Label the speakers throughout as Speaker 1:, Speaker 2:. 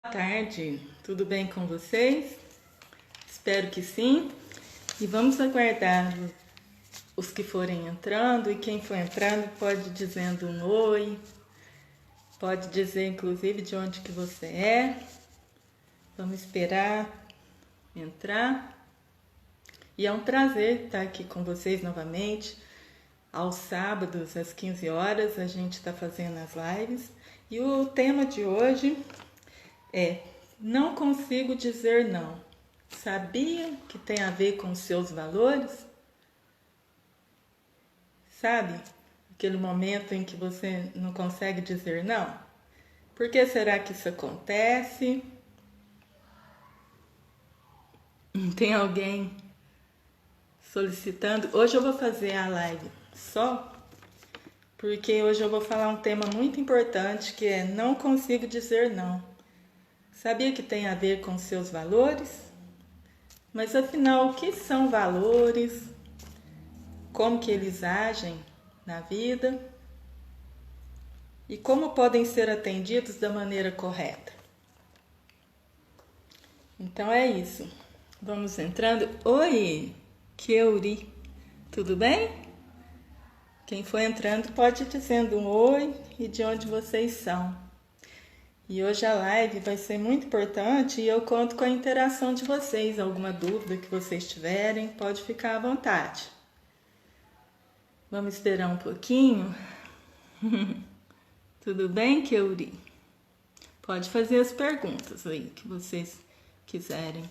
Speaker 1: Boa tarde, tudo bem com vocês? Espero que sim. E vamos aguardar os que forem entrando, e quem for entrando pode ir dizendo um oi, pode dizer inclusive de onde que você é. Vamos esperar entrar. E é um prazer estar aqui com vocês novamente. Aos sábados, às 15 horas, a gente está fazendo as lives. E o tema de hoje é: não consigo dizer não. Sabia que tem a ver com os seus valores? Sabe? Aquele momento em que você não consegue dizer não? Por que será que isso acontece? Tem alguém solicitando? Hoje eu vou fazer a live só porque hoje eu vou falar um tema muito importante, que é: não consigo dizer não. Sabia que tem a ver com seus valores? Mas afinal, o que são valores? Como que eles agem na vida? E como podem ser atendidos da maneira correta? Então é isso. Vamos entrando. Oi, Keuri, tudo bem? Quem for entrando pode ir dizendo um oi e de onde vocês são. E hoje a live vai ser muito importante e eu conto com a interação de vocês. Alguma dúvida que vocês tiverem, pode ficar à vontade. Vamos esperar um pouquinho. Tudo bem, Keuri? Pode fazer as perguntas aí que vocês quiserem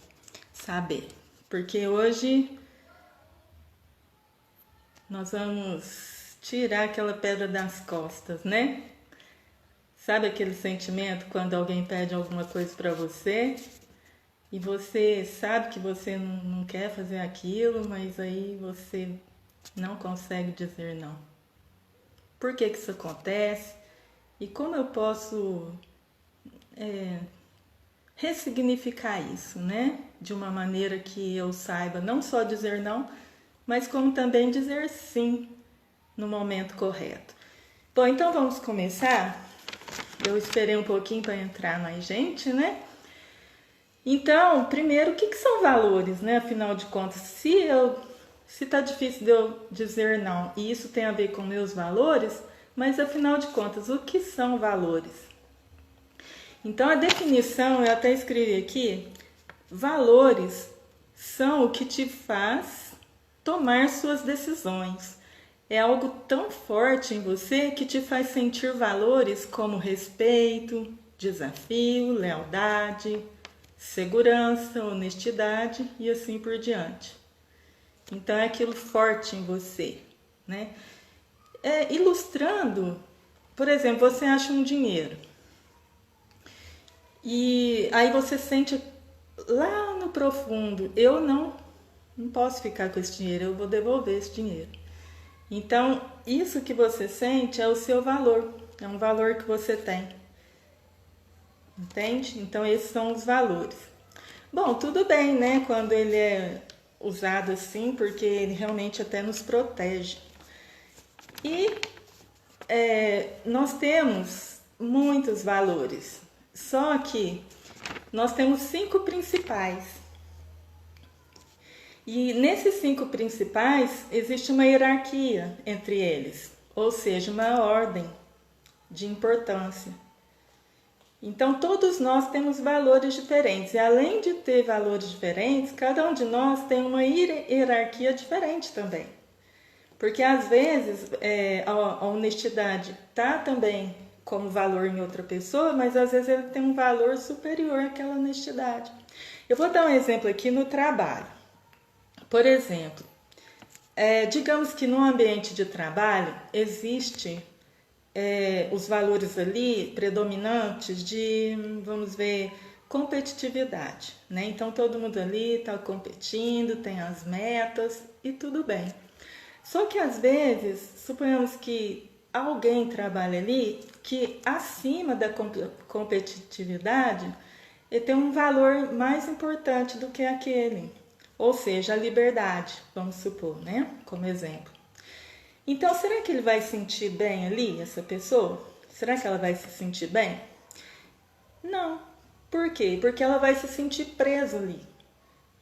Speaker 1: saber. Porque hoje nós vamos tirar aquela pedra das costas, né? Sabe aquele sentimento quando alguém pede alguma coisa para você e você sabe que você não quer fazer aquilo, mas aí você não consegue dizer não? Por que isso acontece? E como eu posso ressignificar isso, né? De uma maneira que eu saiba não só dizer não, mas como também dizer sim no momento correto. Bom, então vamos começar. Eu esperei um pouquinho para entrar mais gente, né? Então, primeiro, o que são valores, né? Afinal de contas, se tá difícil de eu dizer não, e isso tem a ver com meus valores, mas afinal de contas, o que são valores? Então, a definição, eu até escrevi aqui: valores são o que te faz tomar suas decisões. É algo tão forte em você que te faz sentir valores como respeito, desafio, lealdade, segurança, honestidade e assim por diante. Então é aquilo forte em você, né? Ilustrando, por exemplo, você acha um dinheiro e aí você sente lá no profundo: eu não posso ficar com esse dinheiro, eu vou devolver esse dinheiro. Então, isso que você sente é o seu valor, é um valor que você tem. Entende? Então, esses são os valores. Bom, tudo bem, né? Quando ele é usado assim, porque ele realmente até nos protege. E nós temos muitos valores, só que nós temos 5 principais. E nesses 5 principais existe uma hierarquia entre eles, ou seja, uma ordem de importância. Então todos nós temos valores diferentes, e além de ter valores diferentes, cada um de nós tem uma hierarquia diferente também. Porque às vezes a honestidade está também como valor em outra pessoa, mas às vezes ele tem um valor superior àquela honestidade. Eu vou dar um exemplo aqui no trabalho. Por exemplo, digamos que no ambiente de trabalho existe os valores ali predominantes de, vamos ver, competitividade, né? Então todo mundo ali está competindo, tem as metas e tudo bem. Só que às vezes, suponhamos que alguém trabalha ali que acima da competitividade tem um valor mais importante do que aquele. Ou seja, a liberdade, vamos supor, né? Como exemplo. Então, será que ele vai se sentir bem ali, essa pessoa? Será que ela vai se sentir bem? Não. Por quê? Porque ela vai se sentir presa ali.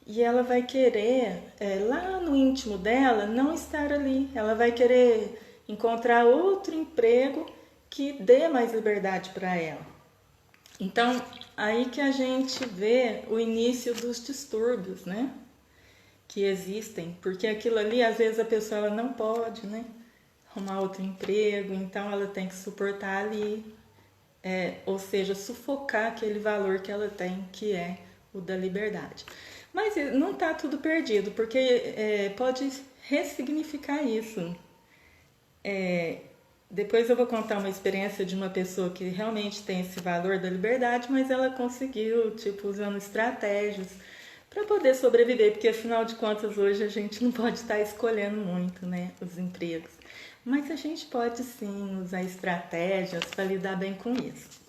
Speaker 1: E ela vai querer, lá no íntimo dela, não estar ali. Ela vai querer encontrar outro emprego que dê mais liberdade para ela. Então, aí que a gente vê o início dos distúrbios, né? Que existem. Porque aquilo ali, às vezes, a pessoa ela não pode, né? Arrumar outro emprego, então ela tem que suportar ali. Ou seja, sufocar aquele valor que ela tem, que é o da liberdade. Mas não está tudo perdido, porque pode ressignificar isso. Depois eu vou contar uma experiência de uma pessoa que realmente tem esse valor da liberdade, mas ela conseguiu, usando estratégias para poder sobreviver, porque afinal de contas hoje a gente não pode estar escolhendo muito, né, os empregos. Mas a gente pode sim usar estratégias para lidar bem com isso.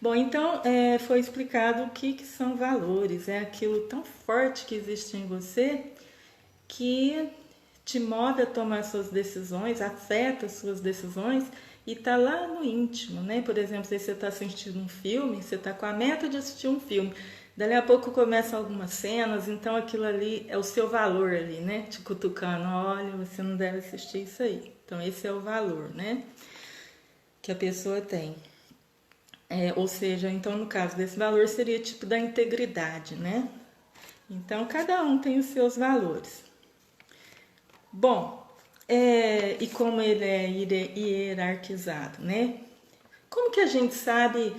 Speaker 1: Bom, então foi explicado o que são valores. É aquilo tão forte que existe em você que te move a tomar suas decisões, afeta suas decisões e tá lá no íntimo, né? Por exemplo, se você está assistindo um filme, você está com a meta de assistir um filme. Dali a pouco começam algumas cenas, então aquilo ali é o seu valor ali, né? Te cutucando, olha, você não deve assistir isso aí. Então esse é o valor, né? Que a pessoa tem. Ou seja, então no caso desse valor seria tipo da integridade, né? Então cada um tem os seus valores. Bom, e como ele é hierarquizado, né? Como que a gente sabe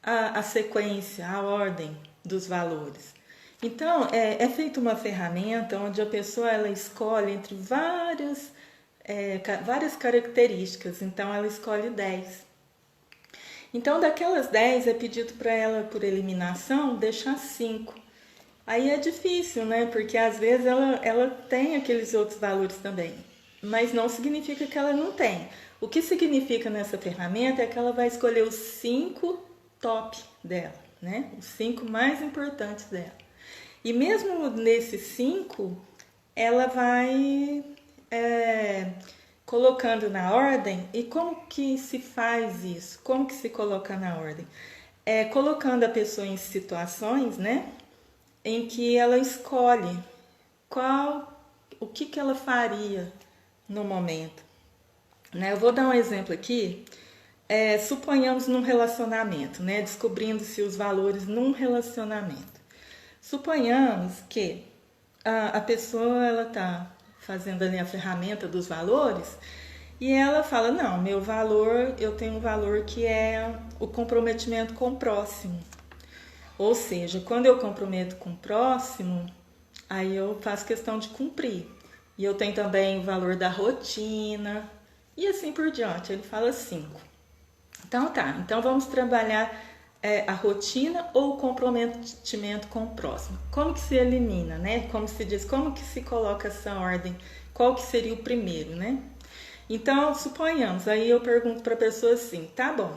Speaker 1: a sequência, a ordem dos valores? Então, é feita uma ferramenta onde a pessoa ela escolhe entre várias características. Então, ela escolhe 10. Então, daquelas 10 é pedido para ela, por eliminação, deixar 5. Aí é difícil, né? Porque às vezes ela tem aqueles outros valores também, mas não significa que ela não tem. O que significa nessa ferramenta é que ela vai escolher os 5 top dela, né? Os 5 mais importantes dela. E mesmo nesses 5, ela vai colocando na ordem. E como que se faz isso? Como que se coloca na ordem? Colocando a pessoa em situações, né? Em que ela escolhe o que ela faria no momento. Né? Eu vou dar um exemplo aqui. Suponhamos num relacionamento, né? Descobrindo-se os valores num relacionamento. Suponhamos que a pessoa ela está fazendo ali a ferramenta dos valores e ela fala, não, meu valor, eu tenho um valor que é o comprometimento com o próximo. Ou seja, quando eu comprometo com o próximo, aí eu faço questão de cumprir. E eu tenho também o valor da rotina e assim por diante. Ele fala 5. Então tá, então vamos trabalhar a rotina ou o comprometimento com o próximo. Como que se elimina, né? Como se diz, como que se coloca essa ordem? Qual que seria o primeiro, né? Então, suponhamos, aí eu pergunto para a pessoa assim, tá bom.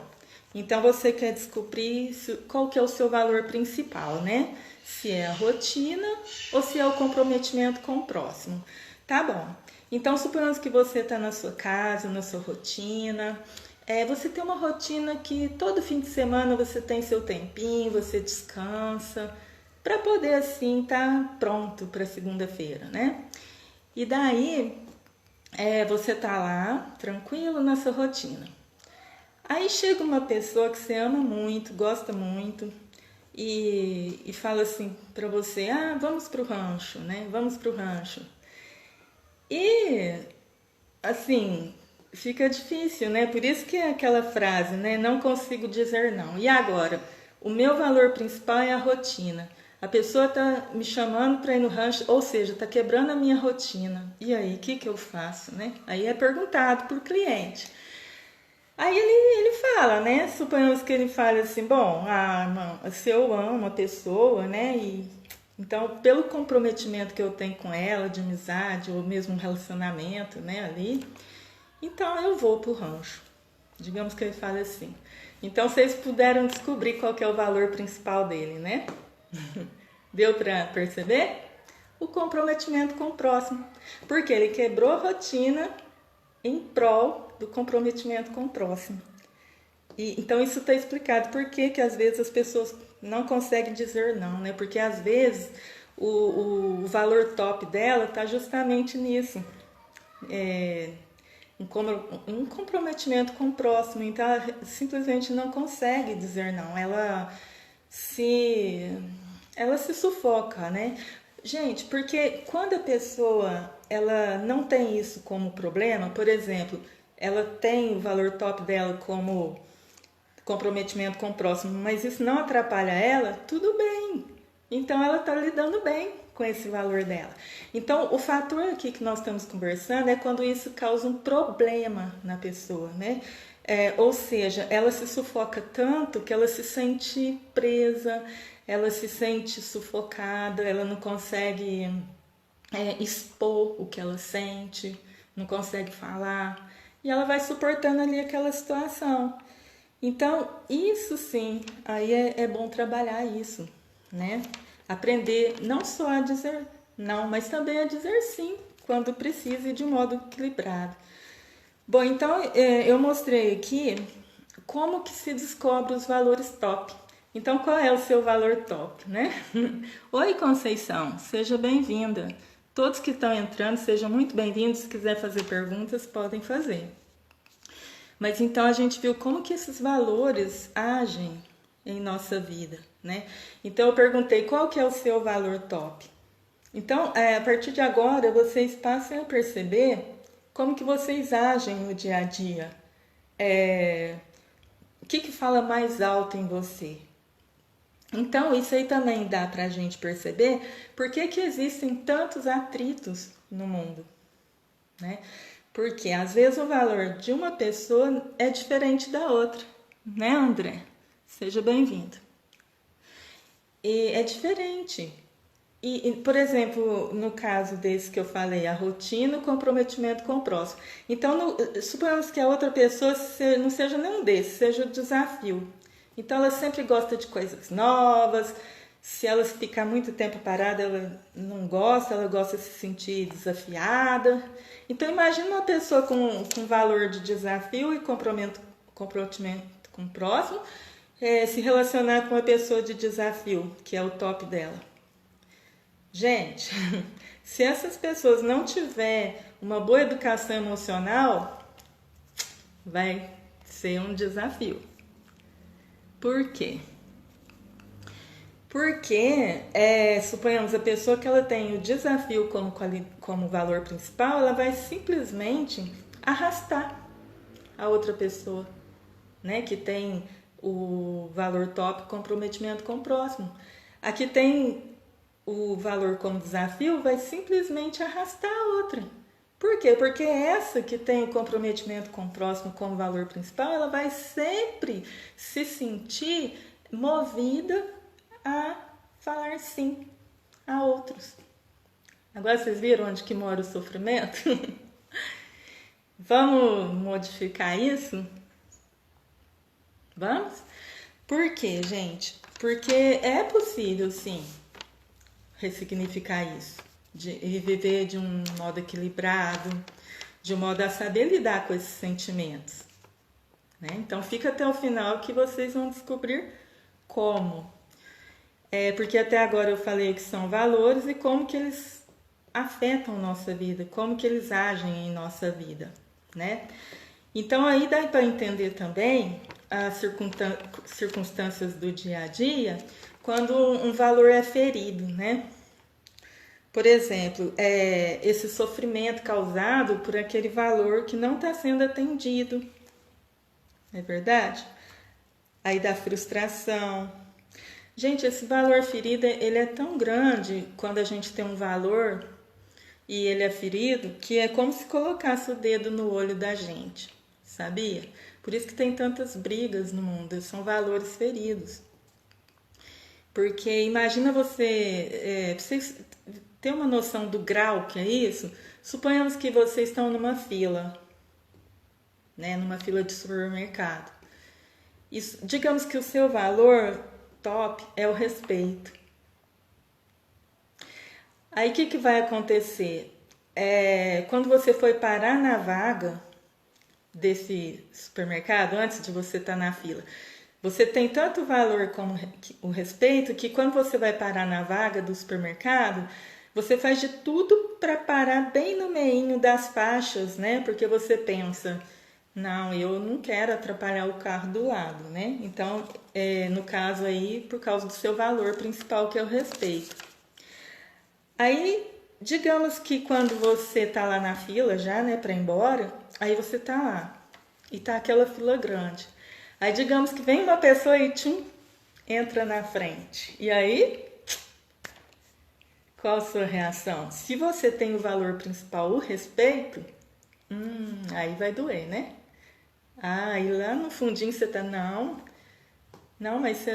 Speaker 1: Então, você quer descobrir qual que é o seu valor principal, né? Se é a rotina ou se é o comprometimento com o próximo. Tá bom. Então, suponhamos que você está na sua casa, na sua rotina. Você tem uma rotina que todo fim de semana você tem seu tempinho, você descansa, para poder, assim, estar pronto para segunda-feira, né? E daí, você tá lá, tranquilo na sua rotina. Aí chega uma pessoa que você ama muito, gosta muito e fala assim pra você, vamos pro rancho, né? Vamos pro rancho. E, assim, fica difícil, né? Por isso que é aquela frase, né? Não consigo dizer não. E agora? O meu valor principal é a rotina. A pessoa tá me chamando para ir no rancho, ou seja, tá quebrando a minha rotina. E aí, o que eu faço, né? Aí é perguntado pro cliente. Aí ele fala, né? Suponhamos que ele fale assim, bom, não, se eu amo a pessoa, né? Então, pelo comprometimento que eu tenho com ela, de amizade, ou mesmo um relacionamento, né, ali, então eu vou pro rancho. Digamos que ele fale assim. Então, vocês puderam descobrir qual que é o valor principal dele, né? Deu para perceber? O comprometimento com o próximo. Porque ele quebrou a rotina em prol do comprometimento com o próximo. Então isso está explicado por que às vezes as pessoas não consegue dizer não, né? Porque às vezes o valor top dela está justamente nisso. É, um comprometimento com o próximo, então ela simplesmente não consegue dizer não. Se ela se sufoca, né? Gente, porque quando a pessoa ela não tem isso como problema, por exemplo, ela tem o valor top dela como comprometimento com o próximo, mas isso não atrapalha ela, tudo bem. Então ela está lidando bem com esse valor dela. Então o fator aqui que nós estamos conversando é quando isso causa um problema na pessoa, né? Ou seja, ela se sufoca tanto que ela se sente presa, ela se sente sufocada, ela não consegue expor o que ela sente, não consegue falar, e ela vai suportando ali aquela situação. Então, isso sim, aí é bom trabalhar isso, né? Aprender não só a dizer não, mas também a dizer sim, quando precisa e de modo equilibrado. Bom, então eu mostrei aqui como que se descobre os valores top. Então, qual é o seu valor top, né? Oi, Conceição, seja bem-vinda. Todos que estão entrando, sejam muito bem-vindos. Se quiser fazer perguntas, podem fazer. Mas então a gente viu como que esses valores agem em nossa vida, né? Então eu perguntei qual que é o seu valor top. Então, a partir de agora, vocês passem a perceber como que vocês agem no dia a dia. O que fala mais alto em você? Então, isso aí também dá para a gente perceber por que existem tantos atritos no mundo, né? Porque às vezes o valor de uma pessoa é diferente da outra, né, André? Seja bem-vindo. E é diferente. Por exemplo, no caso desse que eu falei, a rotina, o comprometimento com o próximo. Então, suponhamos que a outra pessoa não seja nenhum desses, seja o desafio. Então, ela sempre gosta de coisas novas. Se ela ficar muito tempo parada, ela não gosta, ela gosta de se sentir desafiada. Então, imagine uma pessoa com valor de desafio e comprometimento com o próximo, se relacionar com uma pessoa de desafio, que é o top dela. Gente, se essas pessoas não tiverem uma boa educação emocional, vai ser um desafio. Por quê? Porque, suponhamos, a pessoa que ela tem o desafio como valor principal, ela vai simplesmente arrastar a outra pessoa, né? Que tem o valor top, comprometimento com o próximo. Aqui tem o valor como desafio, vai simplesmente arrastar a outra. Por quê? Porque essa que tem o comprometimento com o próximo como valor principal, ela vai sempre se sentir movida a falar sim a outros. Agora vocês viram onde que mora o sofrimento? Vamos modificar isso? Vamos? Por quê, gente? Porque é possível, sim, ressignificar isso. E viver de um modo equilibrado, de um modo a saber lidar com esses sentimentos, né? Então fica até o final que vocês vão descobrir como. Porque até agora eu falei que são valores e como que eles afetam nossa vida, como que eles agem em nossa vida, né? Então aí dá para entender também as circunstâncias do dia a dia quando um valor é ferido, né? Por exemplo, esse sofrimento causado por aquele valor que não está sendo atendido, não é verdade? Aí dá frustração. Gente, esse valor ferido, ele é tão grande quando a gente tem um valor e ele é ferido, que é como se colocasse o dedo no olho da gente, sabia? Por isso que tem tantas brigas no mundo, são valores feridos. Porque imagina você ter uma noção do grau que é isso. Suponhamos que vocês estão numa fila, né, numa fila de supermercado. Digamos que o seu valor top é o respeito. Aí o que vai acontecer? Quando você foi parar na vaga desse supermercado, antes de você estar na fila, Você tem tanto valor como o respeito que quando você vai parar na vaga do supermercado, você faz de tudo para parar bem no meinho das faixas, né? Porque você pensa, não, eu não quero atrapalhar o carro do lado, né? Então, no caso aí, por causa do seu valor principal, que é o respeito. Aí, digamos que quando você tá lá na fila já, né, para ir embora, aí você tá lá e tá aquela fila grande. Aí, digamos que vem uma pessoa e tchum, entra na frente. E aí, qual a sua reação? Se você tem o valor principal, o respeito, aí vai doer, né? Ah, e lá no fundinho você tá, não, mas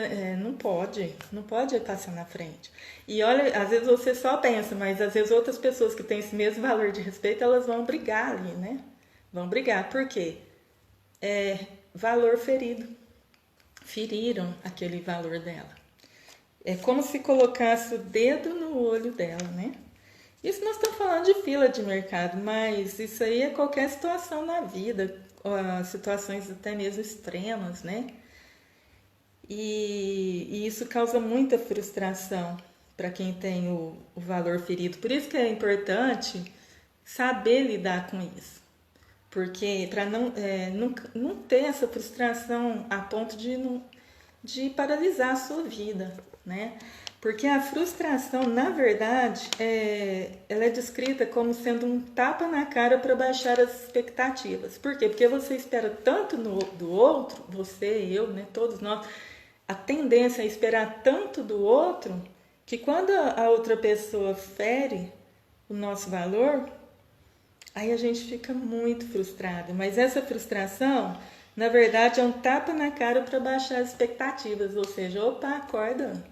Speaker 1: não pode passar na frente. E olha, às vezes você só pensa, mas às vezes outras pessoas que têm esse mesmo valor de respeito, elas vão brigar ali, né? Vão brigar, por quê? Valor ferido. Feriram aquele valor dela. É como se colocasse o dedo no olho dela, né? Isso nós estamos falando de fila de mercado, mas isso aí é qualquer situação na vida, situações até mesmo extremas, né? E isso causa muita frustração para quem tem o valor ferido. Por isso que é importante saber lidar com isso. Porque para não ter essa frustração a ponto de paralisar a sua vida, né? Porque a frustração, na verdade, ela é descrita como sendo um tapa na cara para baixar as expectativas. Por quê? Porque você espera tanto do outro, você, eu, né, todos nós, a tendência é esperar tanto do outro que quando a outra pessoa fere o nosso valor, aí a gente fica muito frustrado. Mas essa frustração, na verdade, é um tapa na cara para baixar as expectativas. Ou seja, opa, acorda.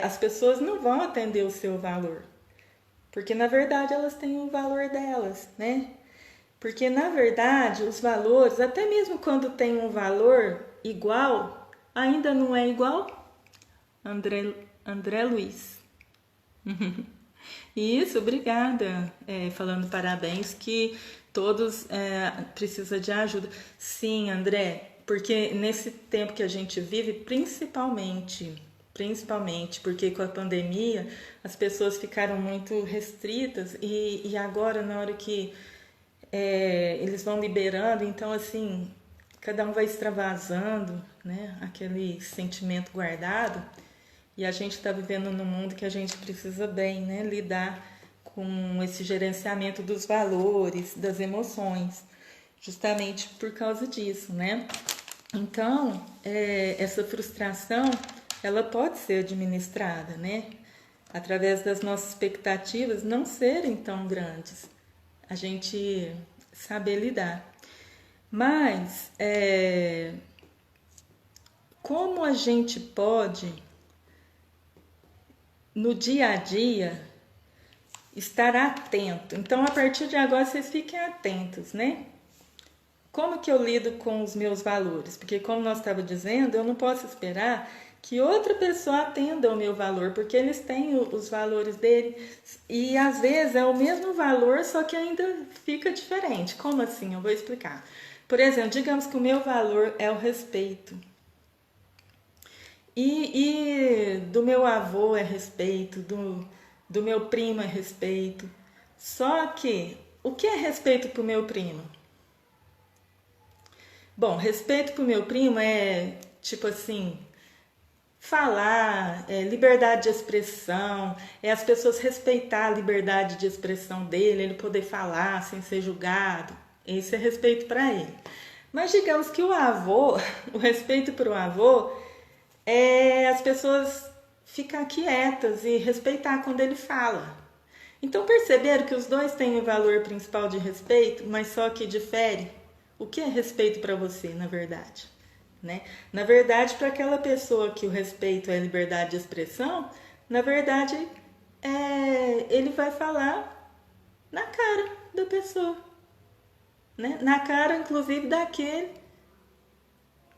Speaker 1: As pessoas não vão atender o seu valor. Porque, na verdade, elas têm o valor delas, né? Porque, na verdade, os valores, até mesmo quando tem um valor igual, ainda não é igual. André Luiz. Isso, obrigada. Falando parabéns, que todos precisam de ajuda. Sim, André, porque nesse tempo que a gente vive, principalmente porque com a pandemia as pessoas ficaram muito restritas e agora na hora que eles vão liberando, então assim, cada um vai extravasando, né, aquele sentimento guardado. E a gente está vivendo num mundo que a gente precisa bem, né, lidar com esse gerenciamento dos valores, das emoções, justamente por causa disso, né? Então, essa frustração, ela pode ser administrada, né? Através das nossas expectativas não serem tão grandes, a gente saber lidar. Mas, como a gente pode, no dia a dia, estar atento? Então, a partir de agora, vocês fiquem atentos, né? Como que eu lido com os meus valores? Porque, como nós estávamos dizendo, eu não posso esperar que outra pessoa atenda ao meu valor, porque eles têm os valores dele e às vezes é o mesmo valor, só que ainda fica diferente. Como assim? Eu vou explicar. Por exemplo, digamos que o meu valor é o respeito. E do meu avô é respeito, do meu primo é respeito. Só que, o que é respeito para o meu primo? Bom, respeito para o meu primo é tipo assim, falar, liberdade de expressão, as pessoas respeitar a liberdade de expressão dele, ele poder falar sem ser julgado. Esse é respeito para ele. Mas digamos que o avô, o respeito para o avô é as pessoas ficar quietas e respeitar quando ele fala. Então perceberam que os dois têm o valor principal de respeito, mas só que difere? O que é respeito para você, na verdade? Né? Na verdade, para aquela pessoa que o respeito é a liberdade de expressão, na verdade, ele vai falar na cara da pessoa. Né? Na cara, inclusive, daquele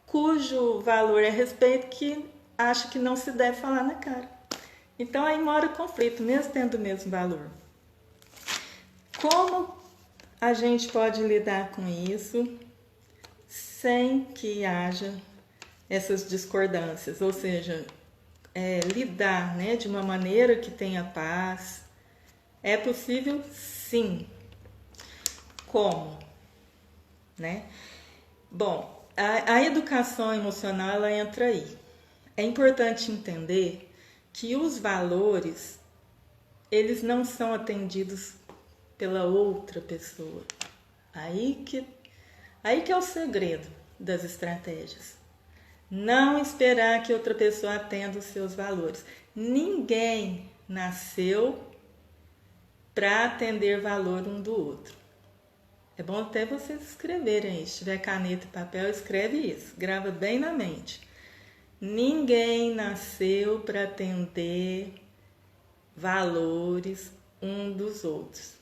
Speaker 1: cujo valor é respeito, que acha que não se deve falar na cara. Então aí mora o conflito, mesmo tendo o mesmo valor. Como a gente pode lidar com isso sem que haja essas discordâncias, ou seja, lidar, né, de uma maneira que tenha paz. É possível, sim. Como? Né? Bom, a educação emocional, ela entra aí. É importante entender que os valores, eles não são atendidos pela outra pessoa. Aí que é o segredo das estratégias. Não esperar que outra pessoa atenda os seus valores. Ninguém nasceu para atender valor um do outro. É bom até vocês escreverem aí. Se tiver caneta e papel, escreve isso. Grava bem na mente. Ninguém nasceu para atender valores um dos outros.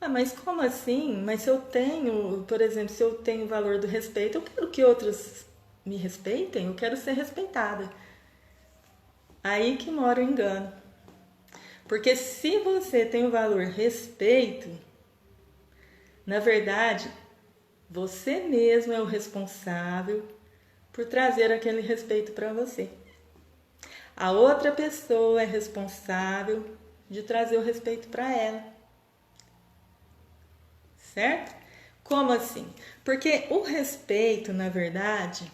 Speaker 1: Ah, mas como assim? Mas se eu tenho, por exemplo, se eu tenho o valor do respeito, eu quero que outros me respeitem, eu quero ser respeitada. Aí que mora o engano. Porque se você tem o valor respeito, na verdade, você mesmo é o responsável por trazer aquele respeito para você. A outra pessoa é responsável de trazer o respeito para ela. Certo? Como assim? Porque o respeito, na verdade,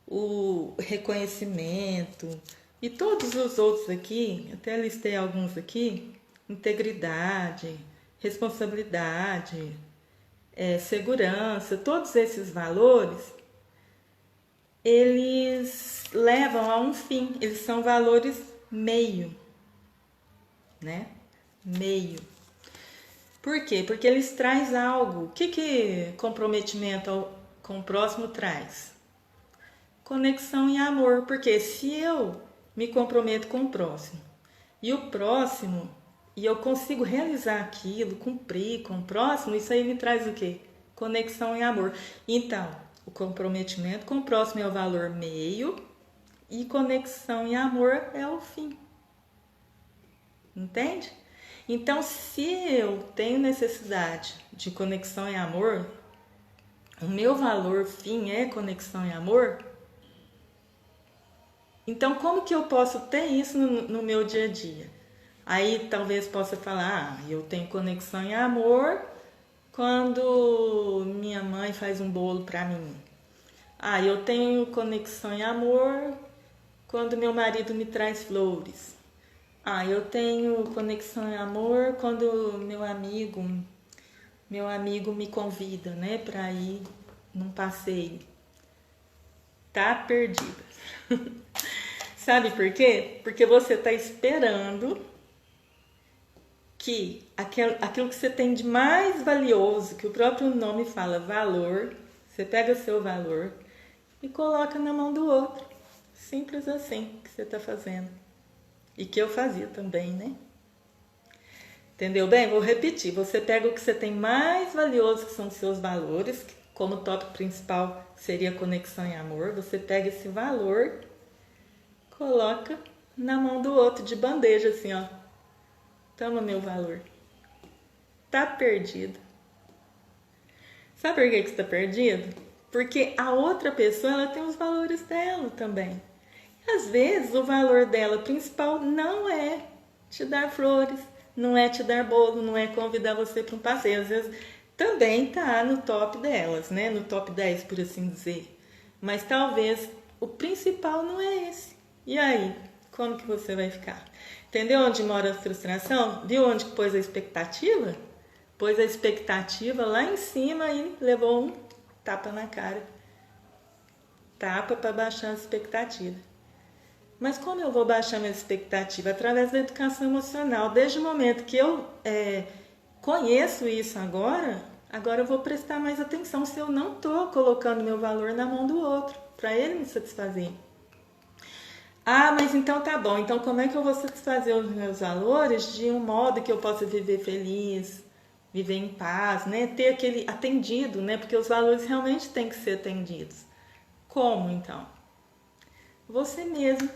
Speaker 1: o reconhecimento e todos os outros aqui, até listei alguns aqui, integridade, responsabilidade, segurança, todos esses valores, eles levam a um fim, eles são valores meio, né? Meio. Por quê? Porque eles trazem algo. O que comprometimento com o próximo traz? Conexão e amor. Porque se eu me comprometo com o próximo e eu consigo realizar aquilo, cumprir com o próximo, isso aí me traz o quê? Conexão e amor. Então, o comprometimento com o próximo é o valor meio e conexão e amor é o fim. Entende? Então, se eu tenho necessidade de conexão e amor, o meu valor fim é conexão e amor, então como que eu posso ter isso no meu dia a dia? Aí talvez possa falar, eu tenho conexão e amor quando minha mãe faz um bolo para mim. Eu tenho conexão e amor quando meu marido me traz flores. Eu tenho conexão e amor quando meu amigo me convida, né, para ir num passeio. Tá perdida. Sabe por quê? Porque você tá esperando que aquilo que você tem de mais valioso, que o próprio nome fala valor, você pega o seu valor e coloca na mão do outro. Simples assim que você tá fazendo. E que eu fazia também, né? Entendeu bem? Vou repetir. Você pega o que você tem mais valioso, que são os seus valores, como o tópico principal seria conexão e amor. Você pega esse valor, coloca na mão do outro de bandeja, assim, ó. Toma meu valor. Tá perdido. Sabe por que você tá perdido? Porque a outra pessoa, ela tem os valores dela também. Às vezes, o valor dela principal não é te dar flores, não é te dar bolo, não é convidar você para um passeio. Às vezes, também tá no top delas, né? No top 10, por assim dizer. Mas talvez o principal não é esse. E aí, como que você vai ficar? Entendeu onde mora a frustração? Viu onde pôs a expectativa? Pôs a expectativa lá em cima e levou um tapa na cara. Tapa para baixar a expectativa. Mas como eu vou baixar minha expectativa? Através da educação emocional. Desde o momento que eu conheço isso agora eu vou prestar mais atenção se eu não estou colocando meu valor na mão do outro, para ele me satisfazer. Mas então tá bom. Então como é que eu vou satisfazer os meus valores de um modo que eu possa viver feliz, viver em paz, né? Ter aquele atendido, né? Porque os valores realmente têm que ser atendidos. Como então? Você mesmo.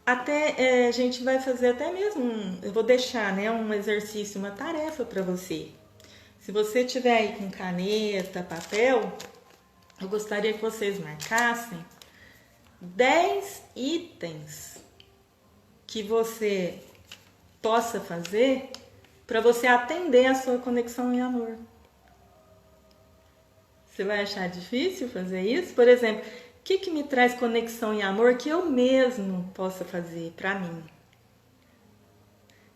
Speaker 1: Até a gente vai fazer até mesmo, eu vou deixar, né, um exercício, uma tarefa para você. Se você tiver aí com caneta, papel, eu gostaria que vocês marcassem 10 itens que você possa fazer para você atender a sua conexão em amor. Você vai achar difícil fazer isso? Por exemplo, o que me traz conexão em amor que eu mesmo possa fazer para mim?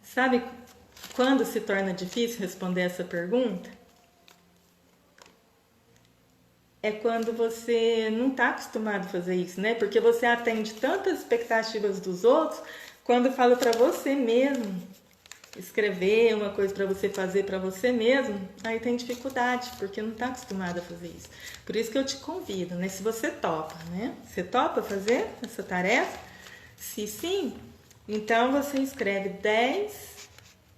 Speaker 1: Sabe quando se torna difícil responder essa pergunta? É quando você não está acostumado a fazer isso, né? Porque você atende tantas expectativas dos outros, quando fala para você mesmo escrever uma coisa para você fazer para você mesmo, aí tem dificuldade, porque não está acostumado a fazer isso. Por isso que eu te convido, né? Se você topa, né? Você topa fazer essa tarefa? Se sim, então você escreve 10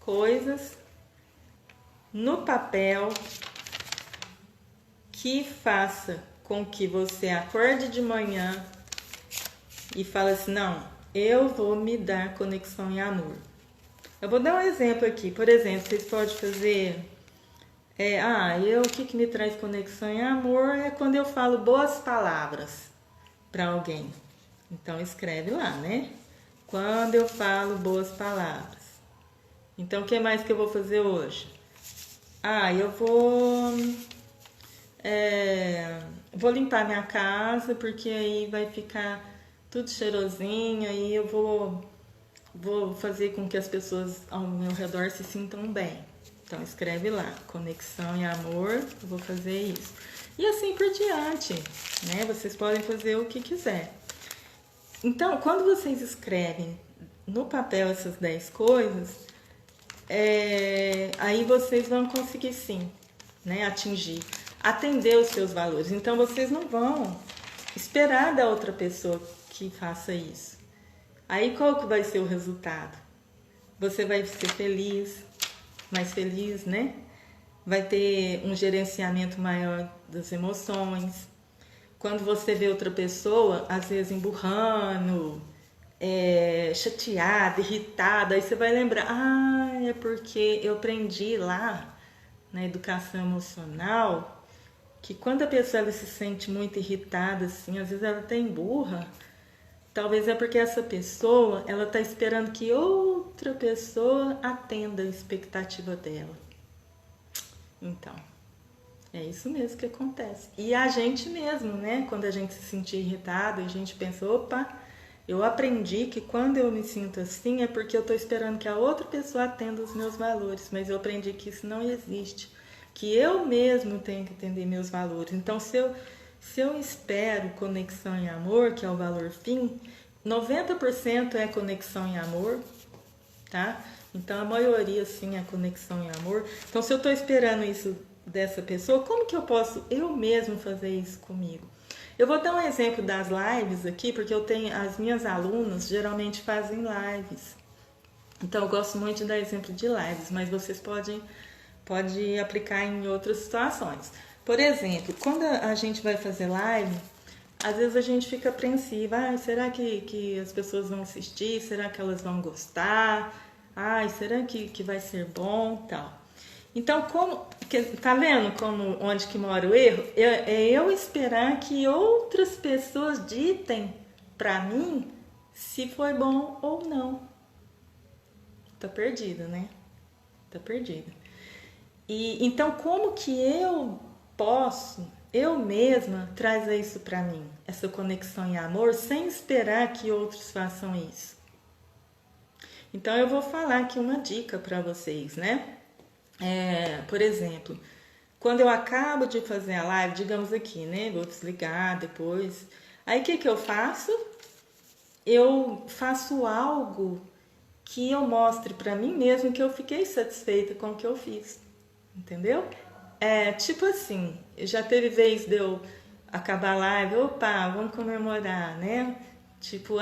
Speaker 1: coisas no papel que faça com que você acorde de manhã e fale assim, não, eu vou me dar conexão em amor. Eu vou dar um exemplo aqui. Por exemplo, vocês podem fazer... o que me traz conexão em amor é quando eu falo boas palavras para alguém. Então, escreve lá, né? Quando eu falo boas palavras. Então, o que mais que eu vou fazer hoje? Eu vou limpar minha casa, porque aí vai ficar tudo cheirosinho, aí eu vou fazer com que as pessoas ao meu redor se sintam bem. Então escreve lá, conexão e amor, eu vou fazer isso. E assim por diante, né? Vocês podem fazer o que quiser. Então, quando vocês escrevem no papel essas 10 coisas, aí vocês vão conseguir sim, né, atender os seus valores. Então vocês não vão esperar da outra pessoa que faça isso. Aí qual que vai ser o resultado? Você vai ser feliz, mais feliz, né? Vai ter um gerenciamento maior das emoções. Quando você vê outra pessoa, às vezes emburrando, chateada, irritada, aí você vai lembrar, é porque eu aprendi lá na educação emocional que quando a pessoa ela se sente muito irritada, assim, às vezes ela até emburra, talvez é porque essa pessoa ela está esperando que outra pessoa atenda a expectativa dela. Então, é isso mesmo que acontece. E a gente mesmo, né? Quando a gente se sentir irritado, a gente pensa, opa, eu aprendi que quando eu me sinto assim é porque eu estou esperando que a outra pessoa atenda os meus valores, mas eu aprendi que isso não existe, que eu mesmo tenho que atender meus valores. Então, se eu espero conexão em amor, que é o valor fim, 90% é conexão em amor, tá? Então, a maioria, sim, é conexão em amor. Então, se eu estou esperando isso dessa pessoa, como que eu posso eu mesmo fazer isso comigo? Eu vou dar um exemplo das lives aqui, porque as minhas alunas geralmente fazem lives. Então, eu gosto muito de dar exemplo de lives, mas vocês podem aplicar em outras situações. Por exemplo, quando a gente vai fazer live, às vezes a gente fica apreensiva. Será que as pessoas vão assistir? Será que elas vão gostar? Será que vai ser bom? Tal. Então, tá vendo onde que mora o erro? É eu esperar que outras pessoas ditem pra mim se foi bom ou não. Tá perdida, né? Tá perdida. E então, como que eu posso, eu mesma, trazer isso pra mim? Essa conexão em amor, sem esperar que outros façam isso. Então, eu vou falar aqui uma dica pra vocês, né? Por exemplo, quando eu acabo de fazer a live, digamos aqui, né? Vou desligar depois. Aí, o que eu faço? Eu faço algo que eu mostre pra mim mesmo que eu fiquei satisfeita com o que eu fiz. Entendeu? Tipo assim, já teve vez de eu acabar a live, opa, vamos comemorar, né? Tipo,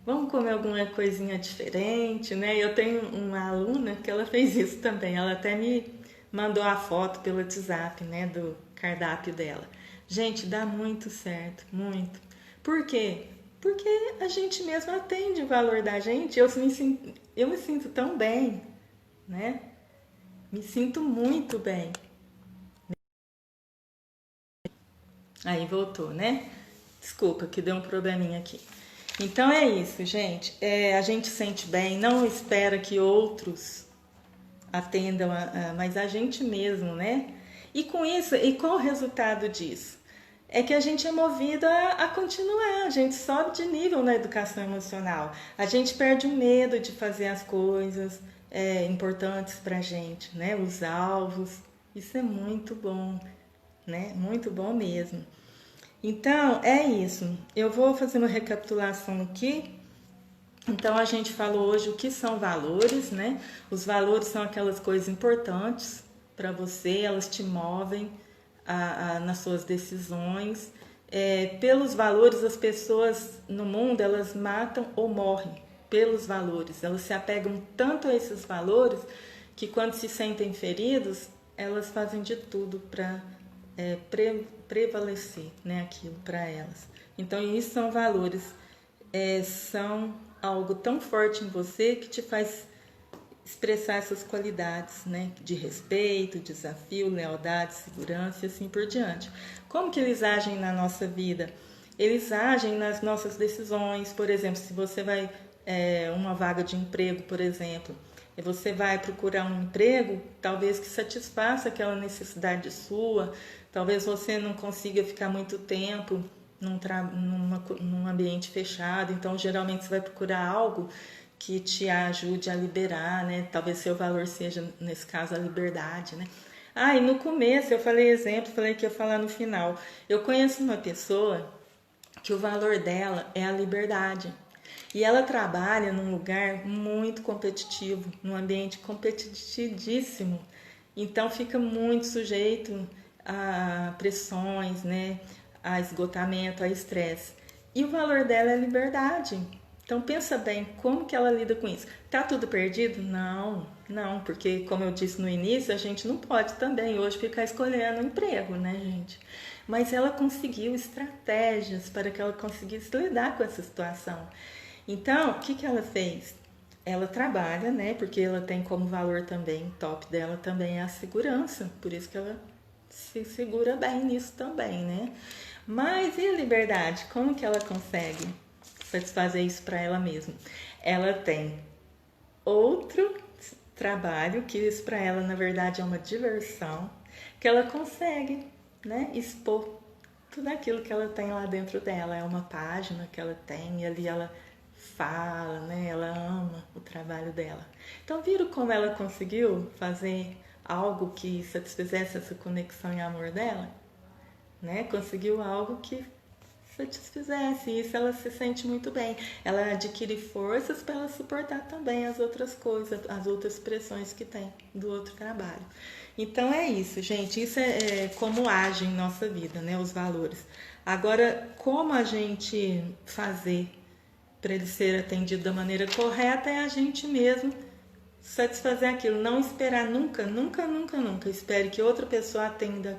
Speaker 1: vamos comer alguma coisinha diferente, né? Eu tenho uma aluna que ela fez isso também, ela até me mandou a foto pelo WhatsApp, né, do cardápio dela. Gente, dá muito certo, muito. Por quê? Porque a gente mesmo atende o valor da gente, eu me sinto tão bem, né? Me sinto muito bem. Aí voltou, né? Desculpa que deu um probleminha aqui. Então é isso, gente. A gente sente bem, não espera que outros atendam, mas a gente mesmo, né? E com isso, e qual o resultado disso? É que a gente é movido a continuar, a gente sobe de nível na educação emocional. A gente perde o medo de fazer as coisas importantes pra gente, né? Os alvos. Isso é muito bom, né? Muito bom mesmo. Então, é isso. Eu vou fazer uma recapitulação aqui. Então, a gente falou hoje o que são valores, né? Os valores são aquelas coisas importantes para você, elas te movem nas suas decisões. Pelos valores, as pessoas no mundo, elas matam ou morrem pelos valores. Elas se apegam tanto a esses valores que quando se sentem feridos, elas fazem de tudo para prevalecer, né, aquilo para elas. Então, isso são valores, são algo tão forte em você que te faz expressar essas qualidades, né, de respeito, desafio, lealdade, segurança e assim por diante. Como que eles agem na nossa vida? Eles agem nas nossas decisões. Por exemplo, se você vai uma vaga de emprego, por exemplo, e você vai procurar um emprego, talvez que satisfaça aquela necessidade sua, talvez você não consiga ficar muito tempo num ambiente fechado, então geralmente você vai procurar algo que te ajude a liberar, né? Talvez seu valor seja, nesse caso, a liberdade, né? E no começo eu falei exemplo, falei que ia falar no final. Eu conheço uma pessoa que o valor dela é a liberdade. E ela trabalha num lugar muito competitivo, num ambiente competitivíssimo. Então fica muito sujeito a pressões, né? A esgotamento, a estresse. E o valor dela é a liberdade. Então pensa bem, como que ela lida com isso? Tá tudo perdido? Não, porque como eu disse no início, a gente não pode também hoje ficar escolhendo um emprego, né, gente? Mas ela conseguiu estratégias para que ela conseguisse lidar com essa situação. Então, o que ela fez? Ela trabalha, né? Porque ela tem como valor também, top dela também é a segurança. Por isso que ela se segura bem nisso também, né? Mas e a liberdade? Como que ela consegue satisfazer isso para ela mesma? Ela tem outro trabalho, que isso para ela, na verdade, é uma diversão, que ela consegue, né, expor tudo aquilo que ela tem lá dentro dela. É uma página que ela tem e ali ela fala, né? Ela ama o trabalho dela. Então, viram como ela conseguiu fazer algo que satisfizesse essa conexão e amor dela? Né? Conseguiu algo que satisfizesse, e isso ela se sente muito bem. Ela adquire forças para ela suportar também as outras coisas, as outras pressões que tem do outro trabalho. Então é isso, gente. Isso é como age em nossa vida, né? Os valores. Agora, como a gente fazer para ele ser atendido da maneira correta é a gente mesmo satisfazer aquilo. Não esperar nunca. Espere que outra pessoa atenda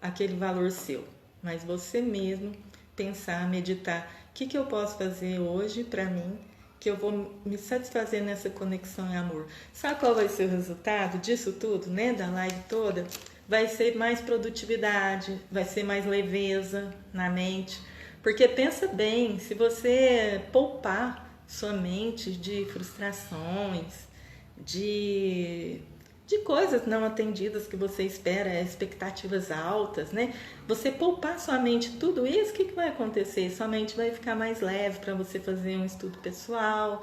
Speaker 1: aquele valor seu. Mas você mesmo pensar, meditar. O que eu posso fazer hoje para mim que eu vou me satisfazer nessa conexão e amor? Sabe qual vai ser o resultado disso tudo, né? Da live toda? Vai ser mais produtividade, vai ser mais leveza na mente. Porque pensa bem, se você poupar sua mente de frustrações, de coisas não atendidas que você espera, expectativas altas, né? Você poupar sua mente tudo isso, o que vai acontecer? Sua mente vai ficar mais leve para você fazer um estudo pessoal,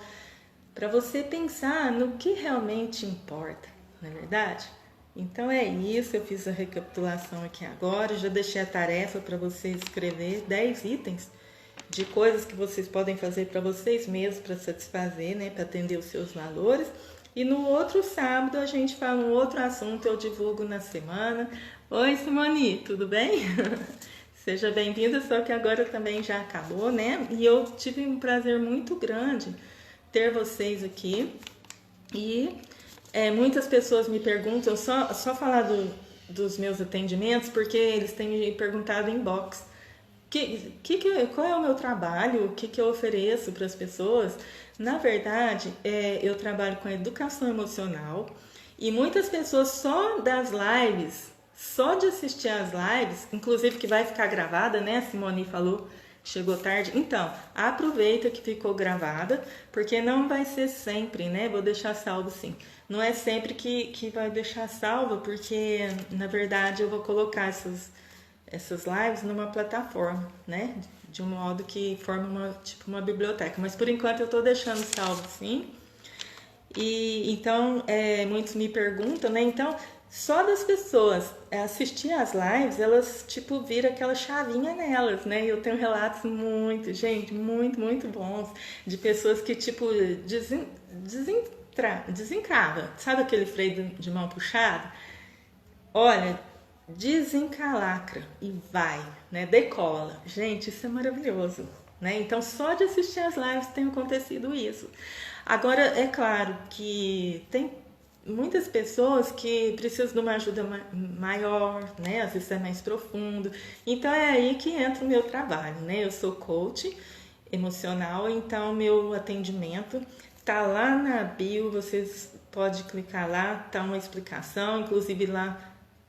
Speaker 1: para você pensar no que realmente importa, não é verdade? Então é isso, eu fiz a recapitulação aqui agora, já deixei a tarefa para você escrever 10 itens de coisas que vocês podem fazer para vocês mesmos, para satisfazer, né, para atender os seus valores. E no outro sábado a gente fala um outro assunto, eu divulgo na semana. Oi, Simone, tudo bem? Seja bem-vinda, só que agora também já acabou, né? E eu tive um prazer muito grande ter vocês aqui. E muitas pessoas me perguntam, só falar dos meus atendimentos, porque eles têm me perguntado em inbox. Qual é o meu trabalho? O que eu ofereço para as pessoas? Na verdade, eu trabalho com educação emocional e muitas pessoas só das lives só de assistir as lives, inclusive que vai ficar gravada, né? A Simone falou, chegou tarde. Então, aproveita que ficou gravada, porque não vai ser sempre, né? Vou deixar salvo sim. Não é sempre que vai deixar salvo, porque na verdade eu vou colocar essas lives numa plataforma, né? De um modo que forma uma biblioteca. Mas por enquanto eu tô deixando salvo sim. E então, muitos me perguntam, né? Então, só das pessoas assistir às lives, elas, tipo, viram aquela chavinha nelas, né? E eu tenho relatos muito bons de pessoas que, tipo, desencrava. Sabe aquele freio de mão puxado? Olha, desencalacra e vai, né? Decola. Gente, isso é maravilhoso, né? Então, só de assistir as lives tem acontecido isso. Agora, é claro que tem muitas pessoas que precisam de uma ajuda maior, né? Às vezes é mais profundo. Então, é aí que entra o meu trabalho, né? Eu sou coach emocional, então meu atendimento tá lá na bio, vocês podem clicar lá, tá uma explicação, inclusive lá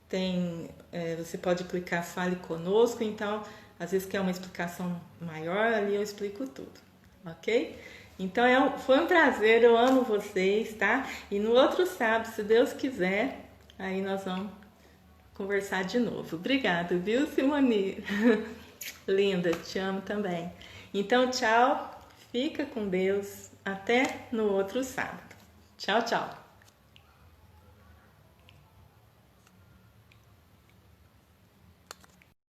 Speaker 1: tem, você pode clicar Fale Conosco, então às vezes quer uma explicação maior, ali eu explico tudo, ok? Então foi um prazer, eu amo vocês, tá? E no outro sábado, se Deus quiser, aí nós vamos conversar de novo. Obrigada, viu, Simone? Linda, te amo também. Então, tchau, fica com Deus, até no outro sábado. Tchau, tchau.